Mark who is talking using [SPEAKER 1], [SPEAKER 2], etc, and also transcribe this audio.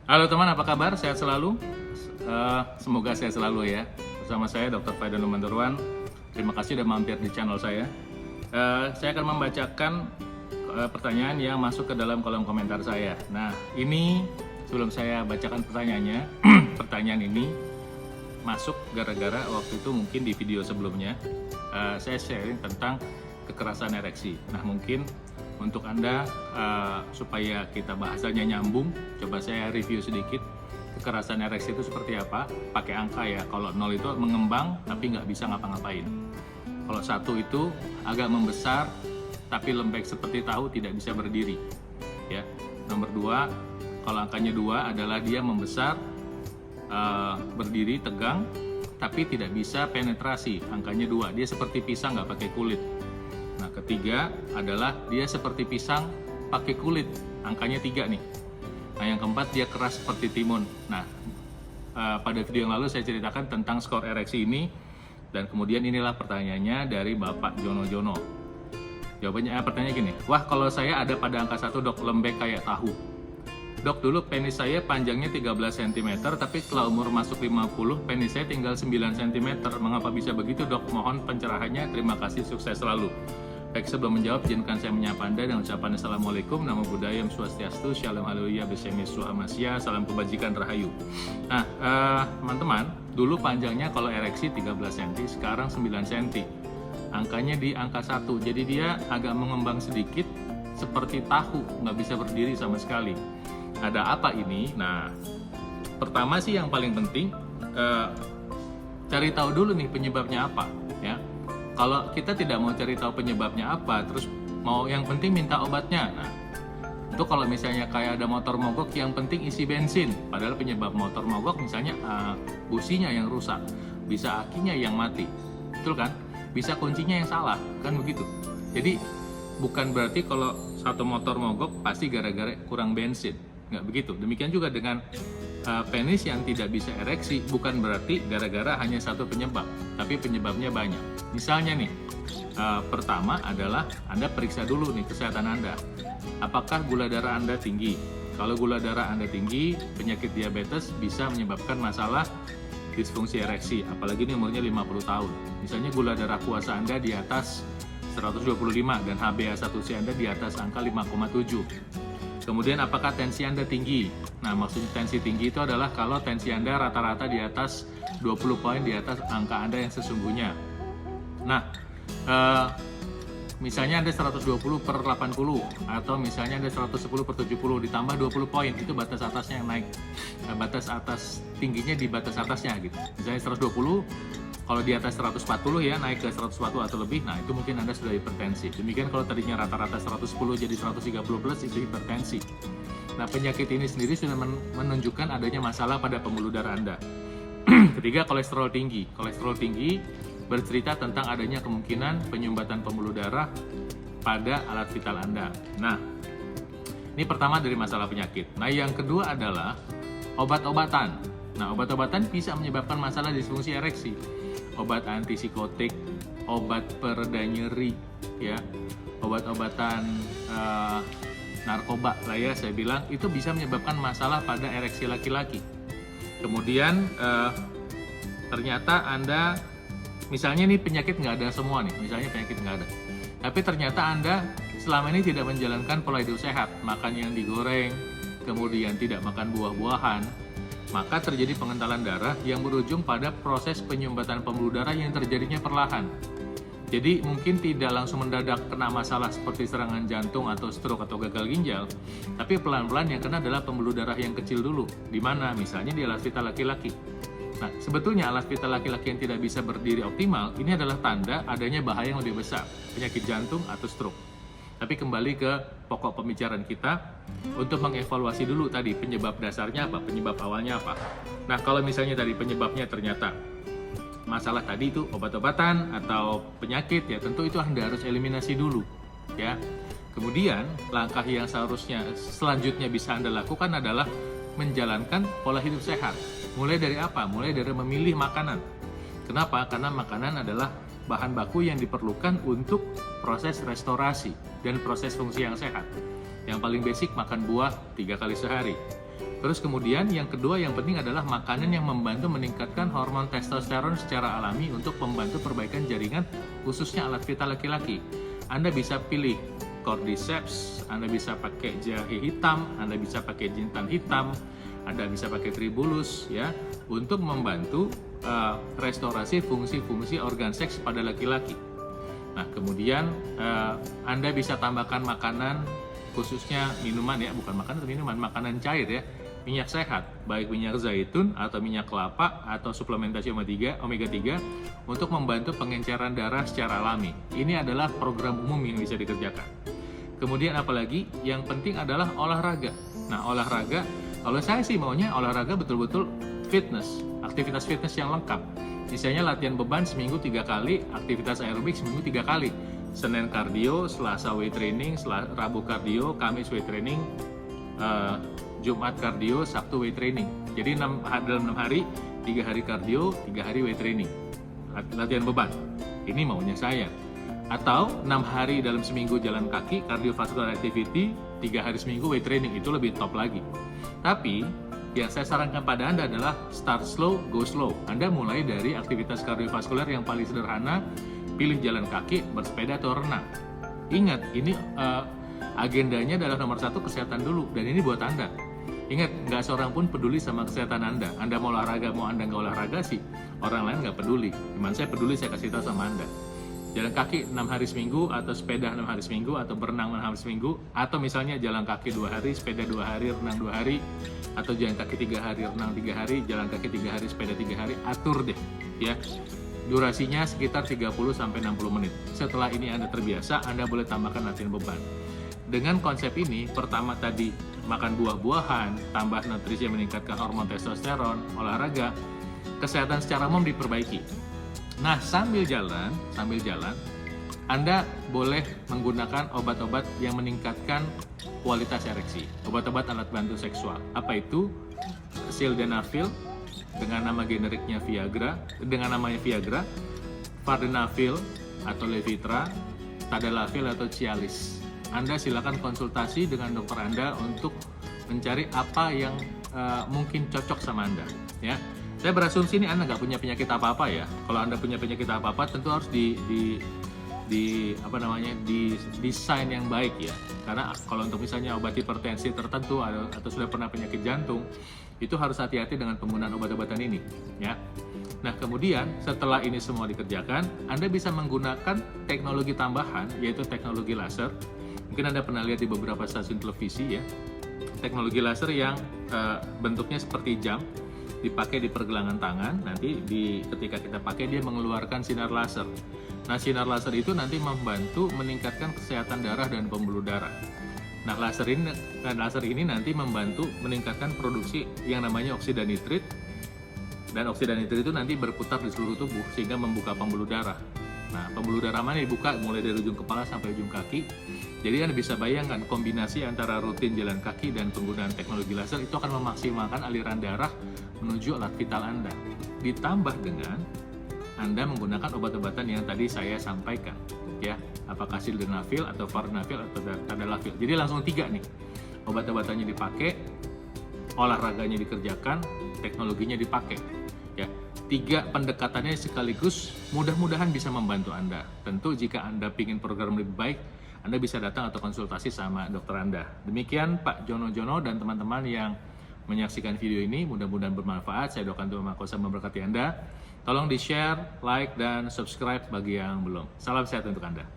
[SPEAKER 1] Halo teman, apa kabar? Sehat selalu? Semoga sehat selalu ya. Bersama saya Dr. Faidan Numanturwan. Terima kasih sudah mampir di channel saya. Saya akan membacakan pertanyaan yang masuk ke dalam kolom komentar saya. Nah, ini sebelum saya bacakan pertanyaannya, pertanyaan ini masuk gara-gara waktu itu mungkin di video sebelumnya saya sharing tentang kekerasan ereksi. Nah, mungkin untuk Anda supaya kita bahasanya nyambung, coba saya review sedikit kekerasan ereksi itu seperti apa. Pakai angka ya, kalau 0 itu mengembang tapi nggak bisa ngapa-ngapain. Kalau 1 itu agak membesar tapi lembek seperti tahu, tidak bisa berdiri. Ya. Nomor 2, kalau angkanya 2 adalah dia membesar, berdiri tegang tapi tidak bisa penetrasi, angkanya 2, dia seperti pisang nggak pakai kulit. Nah, ketiga adalah dia seperti pisang pakai kulit, angkanya 3 nih. Nah, yang keempat dia keras seperti timun. Nah, pada video yang lalu saya ceritakan tentang skor ereksi ini, dan kemudian inilah pertanyaannya dari Bapak Jono. Jawabannya pertanyaannya gini, wah kalau saya ada pada angka 1 dok, lembek kayak tahu. Dok, dulu penis saya panjangnya 13 cm, tapi setelah umur masuk 50, penis saya tinggal 9 cm. Mengapa bisa begitu dok? Mohon pencerahannya, terima kasih, sukses selalu. Baik, sebelum menjawab, izinkan saya menyapa Anda dengan ucapan Assalamualaikum, Namo Buddhaya, Swastiastu, Shalom Haleluya, Besemis Suhamasya, Salam Kebajikan Rahayu. Nah, teman-teman, dulu panjangnya kalau ereksi 13 cm, sekarang 9 cm. Angkanya di angka 1, jadi dia agak mengembang sedikit, seperti tahu, nggak bisa berdiri sama sekali. Ada apa ini? Nah, pertama sih yang paling penting, cari tahu dulu nih penyebabnya apa, ya. Kalau kita tidak mau cari tahu penyebabnya apa, terus mau yang penting minta obatnya. Nah, itu kalau misalnya kayak ada motor mogok, yang penting isi bensin. Padahal penyebab motor mogok misalnya businya yang rusak, bisa akinya yang mati, betul kan? Bisa kuncinya yang salah, kan begitu. Jadi bukan berarti kalau satu motor mogok pasti gara-gara kurang bensin, nggak begitu. Demikian juga dengan penis yang tidak bisa ereksi, bukan berarti gara-gara hanya satu penyebab, tapi penyebabnya banyak. Misalnya nih, pertama adalah Anda periksa dulu nih kesehatan Anda. Apakah gula darah Anda tinggi? Kalau gula darah Anda tinggi, penyakit diabetes bisa menyebabkan masalah disfungsi ereksi, apalagi ini umurnya 50 tahun. Misalnya gula darah puasa Anda di atas 125 dan HbA1c Anda di atas angka 5,7. Kemudian apakah tensi Anda tinggi? Nah, maksudnya tensi tinggi itu adalah kalau tensi Anda rata-rata di atas 20 poin di atas angka Anda yang sesungguhnya. Nah, misalnya Anda 120 per 80, atau misalnya Anda 110 per 70, ditambah 20 poin, itu batas atasnya yang naik. Batas atas tingginya di batas atasnya gitu. Misalnya 120, kalau di atas 140 ya, naik ke 140 atau lebih, nah itu mungkin Anda sudah hipertensi. Demikian kalau tadinya rata-rata 110 jadi 130 plus, itu hipertensi. Nah, penyakit ini sendiri sudah menunjukkan adanya masalah pada pembuluh darah Anda. Ketiga, kolesterol tinggi. Kolesterol tinggi bercerita tentang adanya kemungkinan penyumbatan pembuluh darah pada alat vital Anda. Nah, ini pertama dari masalah penyakit. Nah, yang kedua adalah obat-obatan. Nah, obat-obatan bisa menyebabkan masalah disfungsi ereksi. Obat antipsikotik, obat pereda nyeri, ya, obat-obatan narkoba lah ya, saya bilang itu bisa menyebabkan masalah pada ereksi laki-laki. Kemudian ternyata Anda, misalnya nih penyakit nggak ada semua nih, misalnya penyakit nggak ada, tapi ternyata Anda selama ini tidak menjalankan pola hidup sehat, makan yang digoreng, kemudian tidak makan buah-buahan, maka terjadi pengentalan darah yang berujung pada proses penyumbatan pembuluh darah yang terjadinya perlahan. Jadi mungkin tidak langsung mendadak kena masalah seperti serangan jantung atau stroke atau gagal ginjal, tapi pelan-pelan yang kena adalah pembuluh darah yang kecil dulu. Di mana? Misalnya di alat vital laki-laki. Nah, sebetulnya alat vital laki-laki yang tidak bisa berdiri optimal, ini adalah tanda adanya bahaya yang lebih besar, penyakit jantung atau stroke. Tapi kembali ke pokok pembicaraan kita, untuk mengevaluasi dulu tadi penyebab dasarnya apa, penyebab awalnya apa. Nah, kalau misalnya tadi penyebabnya ternyata masalah tadi itu obat-obatan atau penyakit, ya tentu itu Anda harus eliminasi dulu, ya. Kemudian langkah yang seharusnya selanjutnya bisa Anda lakukan adalah menjalankan pola hidup sehat. Mulai dari apa? Mulai dari memilih makanan. Kenapa? Karena makanan adalah bahan baku yang diperlukan untuk proses restorasi dan proses fungsi yang sehat. Yang paling basic, makan buah 3 kali sehari. Terus kemudian yang kedua yang penting adalah makanan yang membantu meningkatkan hormon testosteron secara alami untuk membantu perbaikan jaringan khususnya alat vital laki-laki. Anda bisa pilih cordyceps, Anda bisa pakai jahe hitam, Anda bisa pakai jintan hitam, Anda bisa pakai tribulus ya untuk membantu restorasi fungsi-fungsi organ seks pada laki-laki. Nah, kemudian Anda bisa tambahkan makanan khususnya minuman ya, bukan makanan atau minuman, makanan cair ya. Minyak sehat, baik minyak zaitun atau minyak kelapa atau suplementasi omega 3 untuk membantu pengenceran darah secara alami. Ini adalah program umum yang bisa dikerjakan. Kemudian apalagi yang penting adalah olahraga. Nah, olahraga, kalau saya sih maunya olahraga betul-betul fitness, aktivitas fitness yang lengkap. Misalnya latihan beban seminggu 3 kali, aktivitas aerobik seminggu 3 kali. Senin kardio, Selasa weight training, Rabu kardio, Kamis weight training, Jumat kardio, Sabtu weight training. Jadi dalam 6 hari, 3 hari kardio, 3 hari weight training. Latihan beban. Ini maunya saya. Atau 6 hari dalam seminggu jalan kaki, cardiovascular activity, 3 hari seminggu weight training. Itu lebih top lagi. Tapi, yang saya sarankan pada Anda adalah start slow, go slow. Anda mulai dari aktivitas kardiovaskuler yang paling sederhana, pilih jalan kaki, bersepeda, atau renang. Ingat, ini agendanya adalah nomor 1 kesehatan dulu, dan ini buat Anda. Ingat, nggak seorang pun peduli sama kesehatan Anda. Anda mau olahraga, mau Anda nggak olahraga sih, orang lain nggak peduli. Cuman saya peduli, saya kasih tahu sama Anda. Jalan kaki 6 hari seminggu, atau sepeda 6 hari seminggu, atau berenang 6 hari seminggu, atau misalnya jalan kaki 2 hari, sepeda 2 hari, renang 2 hari, atau jalan kaki 3 hari, renang 3 hari, jalan kaki 3 hari, sepeda 3 hari, atur deh, ya. Durasinya sekitar 30-60 menit. Setelah ini Anda terbiasa, Anda boleh tambahkan latihan beban. Dengan konsep ini, pertama tadi makan buah-buahan, tambah nutrisi yang meningkatkan hormon testosteron, olahraga, kesehatan secara umum diperbaiki. Nah, sambil jalan, Anda boleh menggunakan obat-obat yang meningkatkan kualitas ereksi. Obat-obat alat bantu seksual. Apa itu? Sildenafil dengan nama generiknya Viagra, Vardenafil atau Levitra, Tadalafil atau Cialis. Anda silakan konsultasi dengan dokter Anda untuk mencari apa yang mungkin cocok sama Anda. Ya, saya berasumsi ini Anda nggak punya penyakit apa-apa ya. Kalau Anda punya penyakit apa-apa, tentu harus desain yang baik ya. Karena kalau untuk misalnya obat hipertensi tertentu atau sudah pernah penyakit jantung, itu harus hati-hati dengan penggunaan obat-obatan ini. Ya. Nah, kemudian setelah ini semua dikerjakan, Anda bisa menggunakan teknologi tambahan, yaitu teknologi laser. Mungkin Anda pernah lihat di beberapa stasiun televisi ya, teknologi laser yang bentuknya seperti jam, dipakai di pergelangan tangan, nanti ketika kita pakai dia mengeluarkan sinar laser. Nah, sinar laser itu nanti membantu meningkatkan kesehatan darah dan pembuluh darah. Nah, laser ini nanti membantu meningkatkan produksi yang namanya oksida nitrit, dan oksida nitrit itu nanti berputar di seluruh tubuh sehingga membuka pembuluh darah. Nah, pembuluh darah mana dibuka mulai dari ujung kepala sampai ujung kaki. Jadi Anda bisa bayangkan kombinasi antara rutin jalan kaki dan penggunaan teknologi laser itu akan memaksimalkan aliran darah menuju alat vital Anda. Ditambah dengan Anda menggunakan obat-obatan yang tadi saya sampaikan, ya, apakah sildenafil atau vardenafil atau tadalafil. Jadi langsung 3 nih, obat-obatannya dipakai, olahraganya dikerjakan, teknologinya dipakai. Ya, 3 pendekatannya sekaligus mudah-mudahan bisa membantu Anda. Tentu jika Anda ingin program lebih baik, Anda bisa datang atau konsultasi sama dokter Anda. Demikian Pak Jono dan teman-teman yang menyaksikan video ini, mudah-mudahan bermanfaat. Saya doakan Tuhan Maha Kuasa memberkati Anda. Tolong di-share, like, dan subscribe bagi yang belum. Salam sehat untuk Anda.